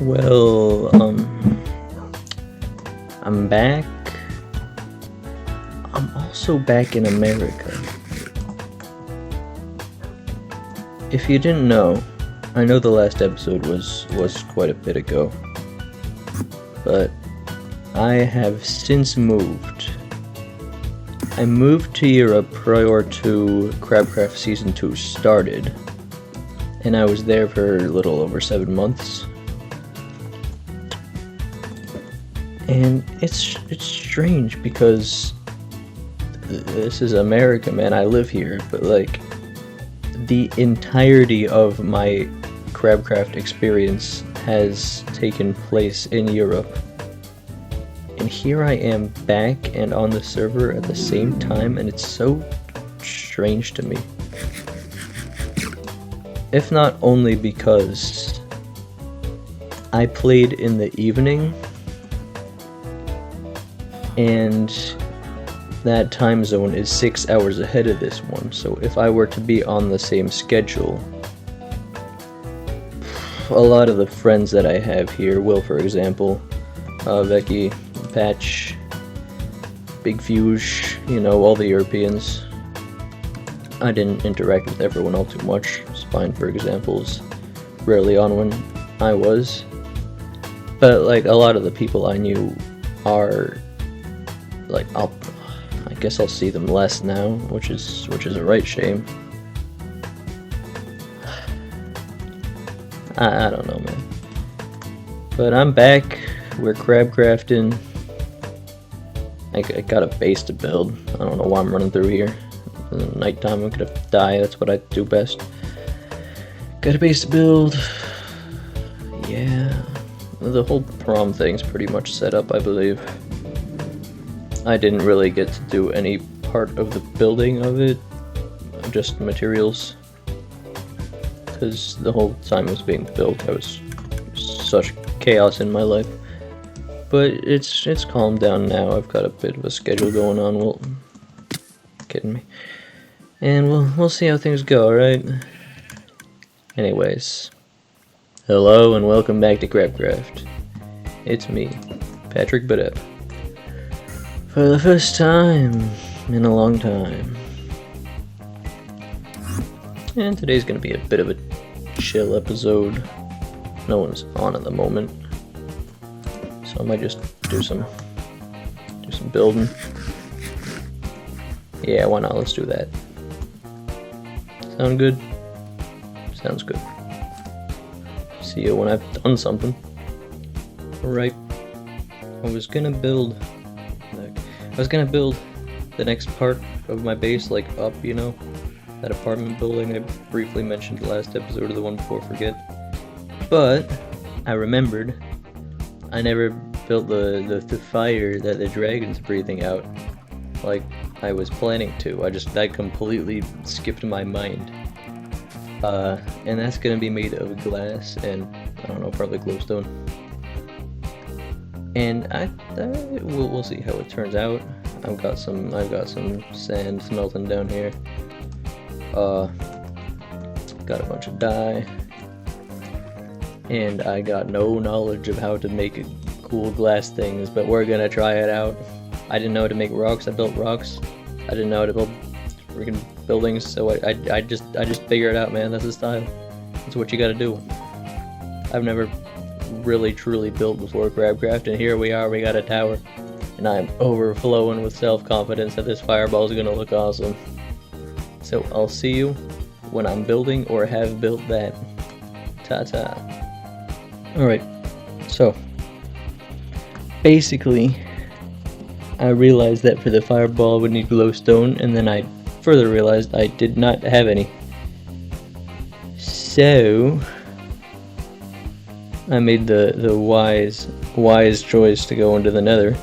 Well, I'm back. I'm also back in America. If you didn't know, I know the last episode was quite a bit ago, but I have since moved. I moved to Europe prior to Crabcraft Season 2 started, and I was there for a little over 7 months. And it's strange because this is America, man. I live here, but like the entirety of my Crabcraft experience has taken place in Europe. And here I am back and on the server at the same time, and it's so strange to me. If not only because I played in the evening, and that time zone is 6 hours ahead of this one, so if I were to be on the same schedule, a lot of the friends that I have here, Will for example, Becky, Patch, Big Fuge, you know, all the Europeans. I didn't interact with everyone all too much. Spine, for example, is rarely on when I was. But like a lot of the people I knew are like I guess I'll see them less now, which is a right shame. I don't know, man. But I'm back. We're crabcrafting. I got a base to build. I don't know why I'm running through here. In the nighttime I'm gonna die. That's what I do best. Got a base to build. Yeah. The whole prom thing's pretty much set up, I believe. I didn't really get to do any part of the building of it, just materials, because the whole time it was being built I was such chaos in my life. But it's calmed down now. I've got a bit of a schedule going on. Well, kidding me. And we'll see how things go, alright? Anyways, hello and welcome back to Crabcraft. It's me, Patrick Badep. For the first time in a long time. And today's gonna be a bit of a chill episode. No one's on at the moment, so I might just do some building. Yeah, why not? Let's do that. Sound good? Sounds good. See you when I've done something. Alright. I was gonna build the next part of my base, like up, you know? That apartment building I briefly mentioned last episode, or the one before, forget. But I remembered I never built the fire that the dragon's breathing out like I was planning to. That completely skipped my mind. And that's gonna be made of glass and I don't know, probably glowstone. And we'll see how it turns out. I've got some sand smelting down here. Got a bunch of dye. And I got no knowledge of how to make cool glass things, but we're gonna try it out. I didn't know how to make rocks. I built rocks. I didn't know how to build freaking buildings, so I just figured it out, man. That's the style. That's what you gotta do. I've never really truly built before Crabcraft, and here we are. We got a tower, and I'm overflowing with self-confidence that this fireball is gonna look awesome. So I'll see you when I'm building or have built that. Ta-ta. Alright, so basically I realized that for the fireball I would need glowstone, and then I further realized I did not have any. So I made the wise choice to go into the Nether,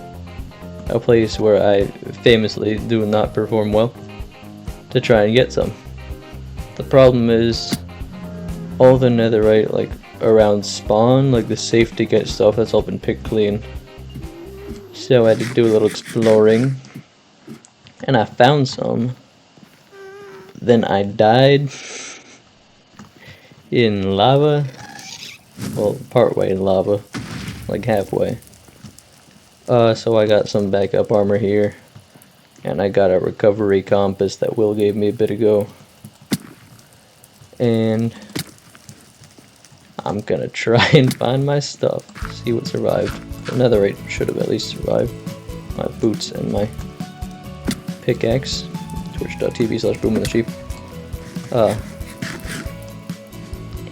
a place where I famously do not perform well, to try and get some. The problem is all the netherite like around spawn, like the safe to get stuff, that's all been picked clean. So I had to do a little exploring, and I found some. Then I died in lava, Well, partway in lava. Like halfway. So I got some backup armor here. And I got a recovery compass that Will gave me a bit ago. And I'm gonna try and find my stuff. See what survived. The netherite should have at least survived. My boots and my pickaxe. Twitch.tv/boomandthesheep.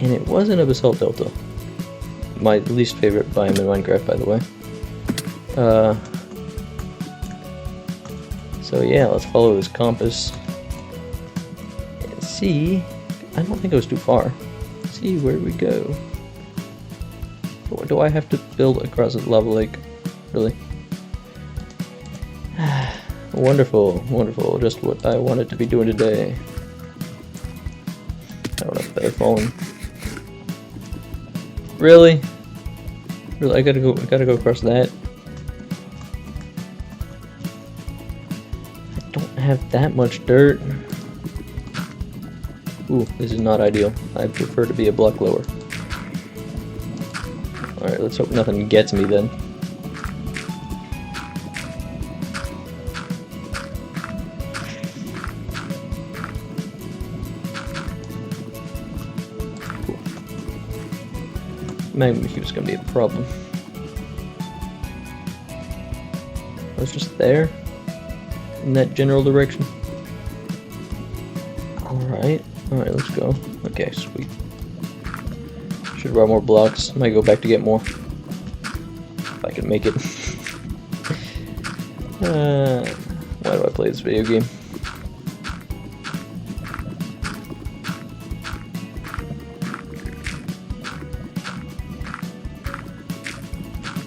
And it wasn't a basalt delta. My least favorite biome in Minecraft, by the way. So yeah, let's follow this compass and see. I don't think it was too far. See where we go. Do I have to build across a lava lake? Really? Wonderful, wonderful. Just what I wanted to be doing today. I don't know if they're falling. Really? Really? I gotta go across that. I don't have that much dirt. Ooh, this is not ideal. I prefer to be a block lower. Alright, let's hope nothing gets me then. Cool. Magma cube's gonna be a problem. I was just there? In that general direction? Alright. Alright, let's go. Okay, sweet. Should run more blocks. Might go back to get more. If I can make it. Why do I play this video game?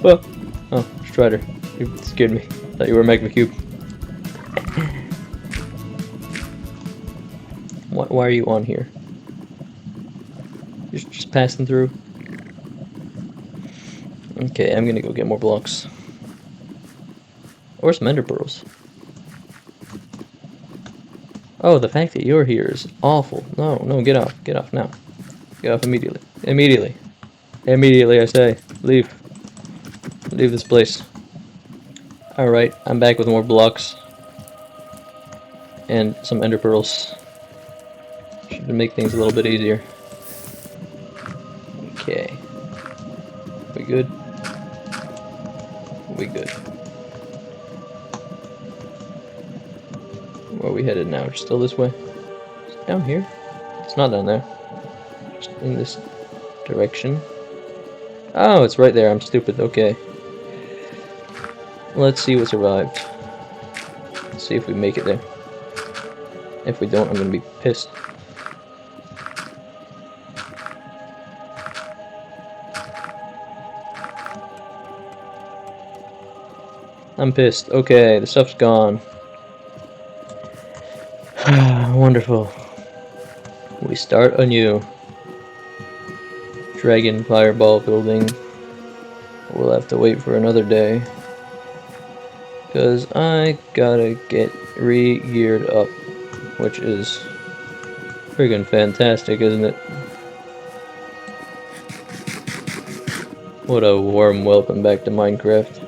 Oh, Strider. You scared me. Thought you were a magma cube. Why are you on here? You're just passing through? Okay, I'm gonna go get more blocks. Or some ender pearls. Oh, the fact that you're here is awful. No, no, get off. Get off now. Get off immediately. Immediately. Immediately, I say. Leave. Leave this place. Alright, I'm back with more blocks. And some ender pearls. Should make things a little bit easier. Okay. We good? We good. Where are we headed now? Still this way? Is it down here? It's not down there. Just in this direction. Oh, it's right there. I'm stupid. Okay. Let's see what survived. Let's see if we make it there. If we don't, I'm gonna be pissed. I'm pissed. Okay, the stuff's gone. Wonderful. We start anew. Dragon fireball building. We'll have to wait for another day. Because I gotta get re-geared up. Which is friggin' fantastic, isn't it? What a warm welcome back to Minecraft.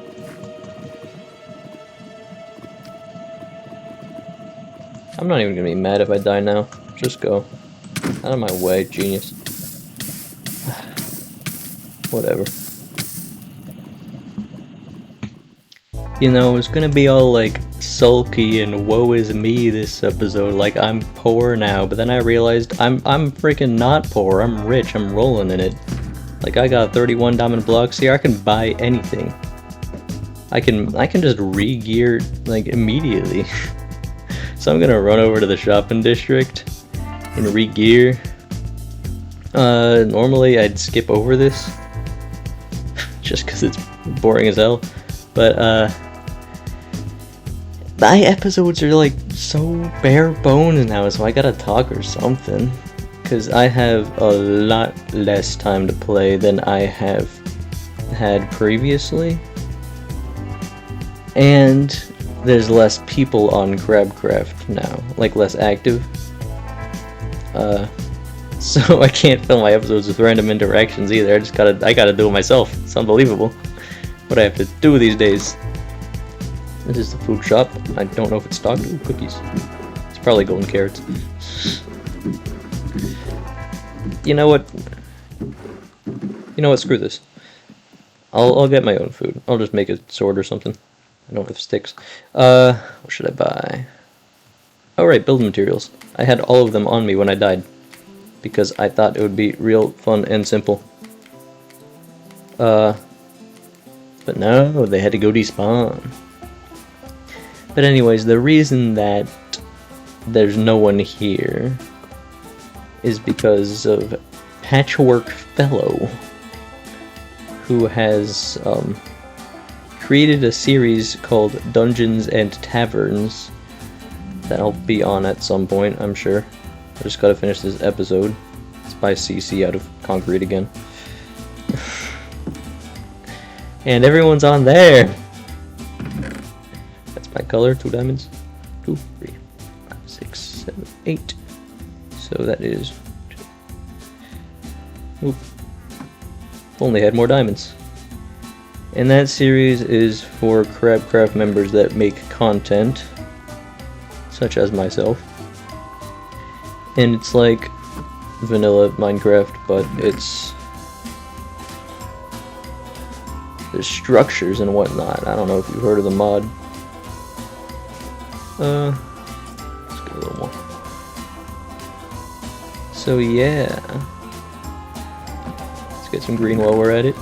I'm not even gonna be mad if I die now. Just go. Out of my way, genius. Whatever. You know, it's gonna be all like sulky and woe is me this episode, like I'm poor now, but then I realized I'm freaking not poor, I'm rich, I'm rolling in it. Like I got 31 diamond blocks here, I can buy anything. I can just re-gear like immediately. So I'm gonna run over to the shopping district and re-gear. Normally I'd skip over this just because it's boring as hell, but my episodes are like so bare bones now, so I gotta talk or something, because I have a lot less time to play than I have had previously, and there's less people on Crabcraft now, like less active. So I can't film my episodes with random interactions either. I gotta do it myself. It's unbelievable what I have to do these days. This is the food shop. I don't know if it's stocked. Ooh, cookies. It's probably golden carrots. You know what? You know what? Screw this. I'll get my own food. I'll just make a sword or something. I don't have sticks. What should I buy? Oh right, building materials. I had all of them on me when I died, because I thought it would be real fun and simple. But no, they had to go despawn. But anyways, the reason that there's no one here is because of Patchwork Fellow, who has created a series called Dungeons and Taverns that I'll be on at some point, I'm sure. I just gotta finish this episode. It's by CC out of Concrete again. And everyone's on there! That's my color, 2 diamonds. 2, 3, 5, 6, 7, 8. So that is... Oop. Only had more diamonds. And that series is for Crabcraft members that make content, such as myself. And it's like vanilla Minecraft, but it's... there's structures and whatnot. I don't know if you've heard of the mod. Let's get a little more. So yeah. Let's get some green while we're at it.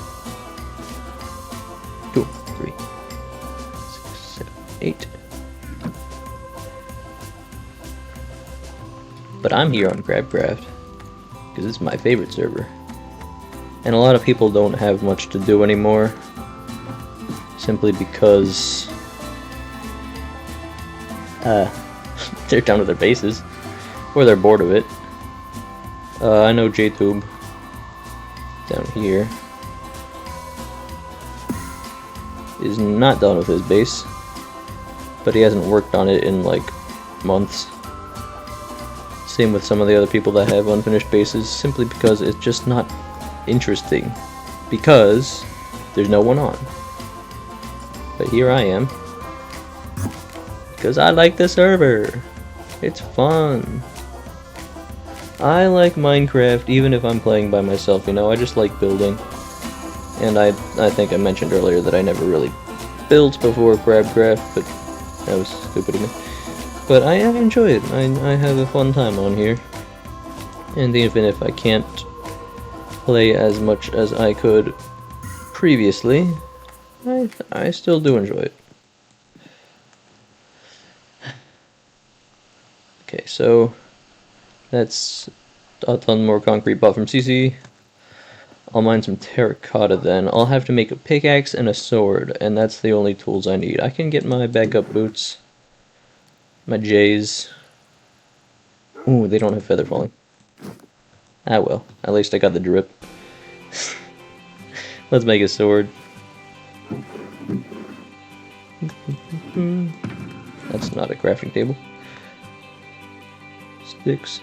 2, 3, 6, 7, 8. But I'm here on Crabcraft because it's my favorite server. And a lot of people don't have much to do anymore, simply because they're done with their bases, or they're bored of it. I know JTube down here is not done with his base, but he hasn't worked on it in like months. Same with some of the other people that have unfinished bases, simply because it's just not interesting, because there's no one on. But here I am, because I like the server. It's fun. I like Minecraft even if I'm playing by myself, you know. I just like building. And I think I mentioned earlier that I never really built before Crabcraft, but that was stupid of me. But I enjoy it. I have a fun time on here. And even if I can't play as much as I could previously, I still do enjoy it. Okay, so that's a ton more concrete bought from CC. I'll mine some terracotta then. I'll have to make a pickaxe and a sword, and that's the only tools I need. I can get my backup boots, my J's. Ooh, they don't have feather falling. Ah well, at least I got the drip. Let's make a sword. That's not a crafting table. Sticks.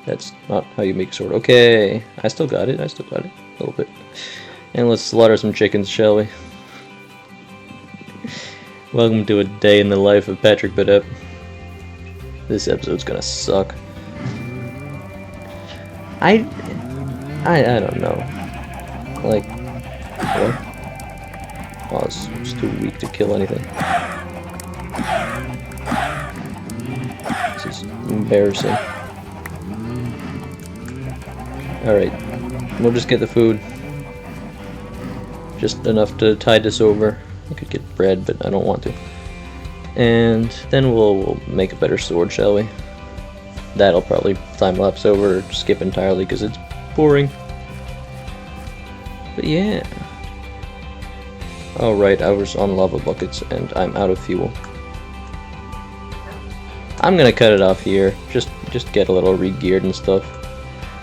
That's not how you make a sword. Okay, I still got it. A little bit. And let's slaughter some chickens, shall we? Welcome to a day in the life of Patrick Badep. This episode's gonna suck. I don't know. Like, what? Oh, it's too weak to kill anything. This is embarrassing. Alright, we'll just get the food. Just enough to tide us over. I could get bread, but I don't want to. And then we'll make a better sword, shall we? That'll probably time-lapse over or skip entirely because it's boring. But yeah. Alright, I was on lava buckets and I'm out of fuel. I'm gonna cut it off here. Just get a little re-geared and stuff.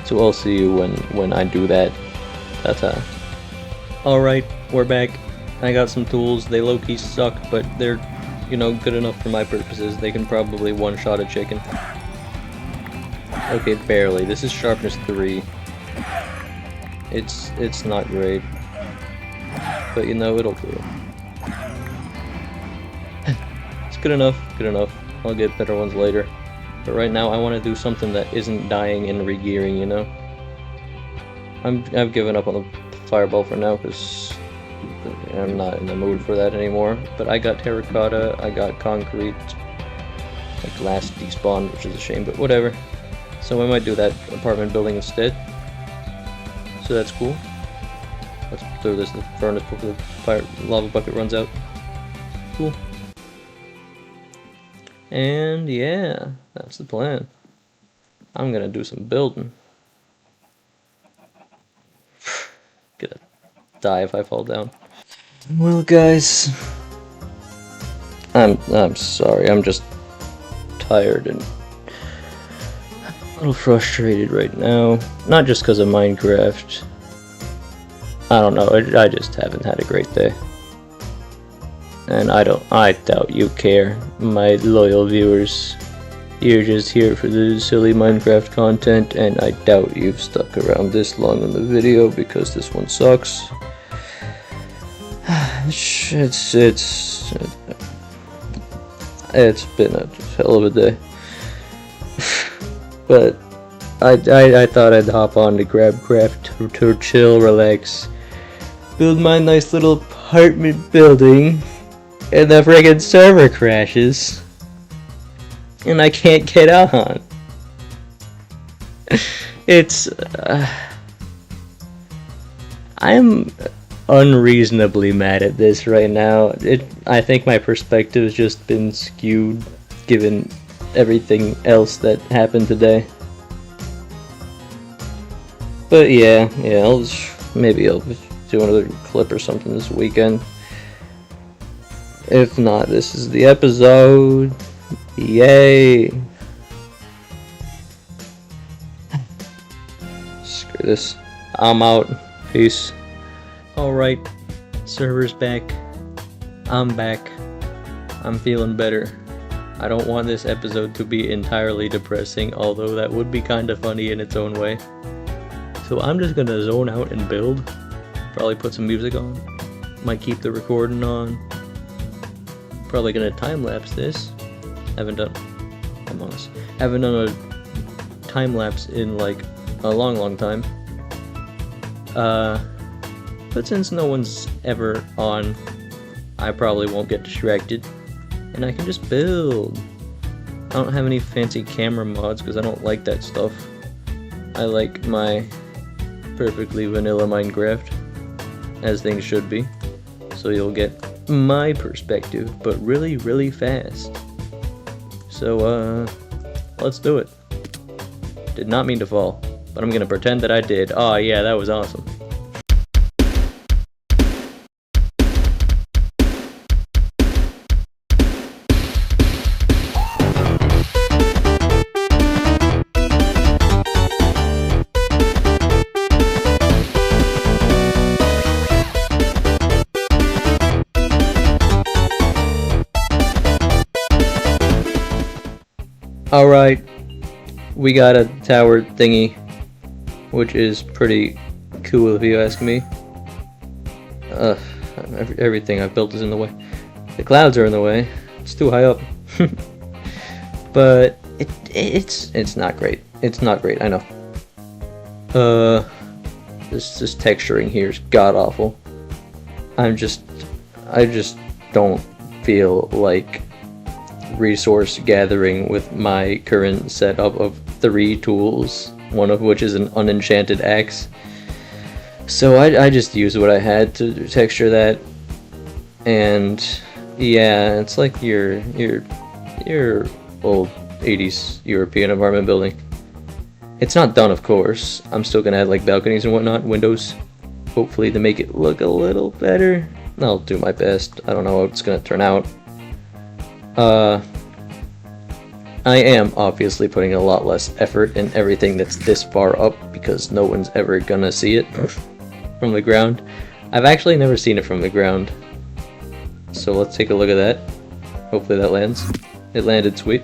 So I'll see you when I do that. Ta-ta. Alright, we're back. I got some tools. They low-key suck, but they're, you know, good enough for my purposes. They can probably one-shot a chicken. Okay, barely. This is sharpness 3. It's not great. But you know, it'll do. It's good enough, good enough. I'll get better ones later. But right now I want to do something that isn't dying and regearing, you know? I've given up on the fireball for now, because I'm not in the mood for that anymore. But I got terracotta, I got concrete, like glass despawned, which is a shame, but whatever. So I might do that apartment building instead. So that's cool. Let's throw this in the furnace before the fire lava bucket runs out. Cool. And yeah, that's the plan. I'm gonna do some building. Gonna die if I fall down. Well, guys, I'm sorry. I'm just tired and a little frustrated right now. Not just because of Minecraft. I don't know. I just haven't had a great day. And I doubt you care, my loyal viewers. You're just here for the silly Minecraft content, and I doubt you've stuck around this long in the video because this one sucks. It's been a hell of a day. But I thought I'd hop on to Crabcraft to chill, relax, build my nice little apartment building, and the friggin' server crashes, and I can't get on. It's I'm unreasonably mad at this right now. I think my perspective has just been skewed given everything else that happened today. But yeah, maybe I'll do another clip or something this weekend. If not, this is the episode. Yay! Screw this. I'm out. Peace. Alright, server's back. I'm back. I'm feeling better. I don't want this episode to be entirely depressing, although that would be kinda funny in its own way. So I'm just gonna zone out and build. Probably put some music on. Might keep the recording on. Probably gonna time-lapse this. Haven't done a time-lapse in like a long time. But since no one's ever on, I probably won't get distracted. And I can just build. I don't have any fancy camera mods because I don't like that stuff. I like my perfectly vanilla Minecraft, as things should be. So you'll get my perspective, but really, really fast. So, let's do it. Did not mean to fall, but I'm gonna pretend that I did. Oh yeah, that was awesome. Alright, we got a tower thingy, which is pretty cool if you ask me. Everything I've built is in the way. The clouds are in the way. It's too high up. But it's not great. It's not great, I know. This texturing here is god awful. I just don't feel like resource gathering with my current setup of 3 tools, one of which is an unenchanted axe. So I just used what I had to texture that, and yeah, it's like your old 80s European apartment building. It's not done, of course. I'm still gonna add like balconies and whatnot, windows, hopefully to make it look a little better. I'll do my best. I don't know how it's gonna turn out. I am obviously putting a lot less effort in everything that's this far up because no one's ever gonna see it from the ground. I've actually never seen it from the ground. So let's take a look at that. Hopefully that lands. It landed, sweet.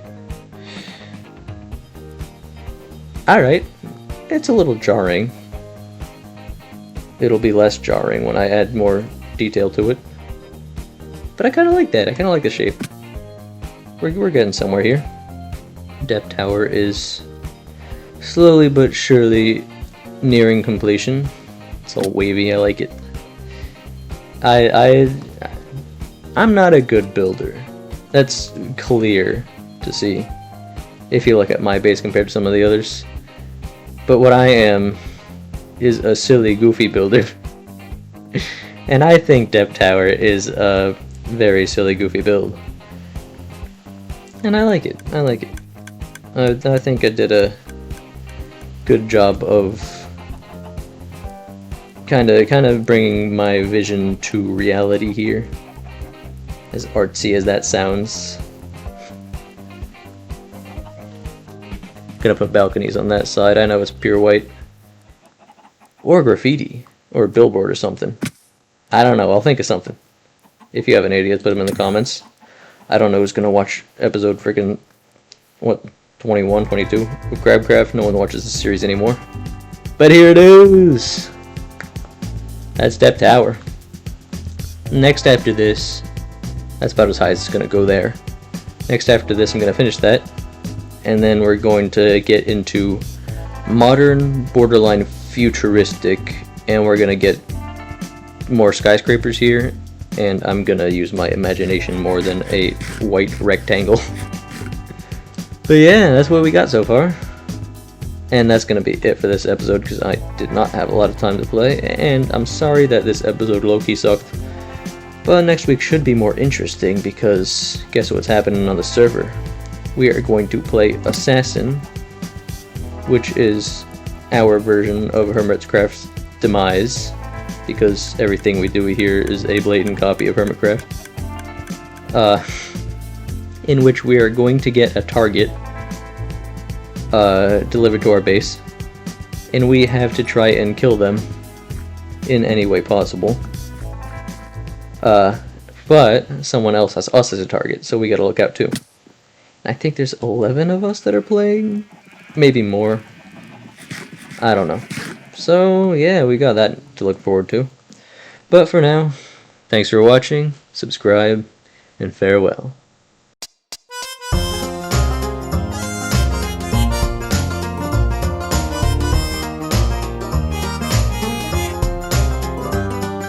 Alright, it's a little jarring. It'll be less jarring when I add more detail to it. But I kind of like that. I kind of like the shape. We're getting somewhere here. Depth tower is slowly but surely nearing completion. It's all wavy. I like it. I'm not a good builder. That's clear to see if you look at my base compared to some of the others. But what I am is a silly, goofy builder. And I think Depth Tower is a very silly, goofy build. And I like it. I like it. I think I did a good job of kind of bringing my vision to reality here. As artsy as that sounds. Gonna put balconies on that side. I know it's pure white. Or graffiti. Or a billboard or something. I don't know. I'll think of something. If you have any ideas, put them in the comments. I don't know who's gonna watch episode freaking, what, 21, 22 of Crabcraft. No one watches this series anymore. But here it is! That's Depth Tower. Next after this, that's about as high as it's gonna go there. Next after this, I'm gonna finish that. And then we're going to get into modern, borderline futuristic, and we're gonna get more skyscrapers here, and I'm gonna use my imagination more than a white rectangle. But yeah, that's what we got so far. And that's gonna be it for this episode, because I did not have a lot of time to play, and I'm sorry that this episode low-key sucked. But next week should be more interesting, because guess what's happening on the server? We are going to play Assassin, which is our version of Hermitcraft's Demise, because everything we do here is a blatant copy of Hermitcraft. In which we are going to get a target delivered to our base, and we have to try and kill them in any way possible. But someone else has us as a target, so we gotta look out too. I think there's 11 of us that are playing, maybe more. I don't know. So yeah, we got that to look forward to. But for now, thanks for watching, subscribe, and farewell.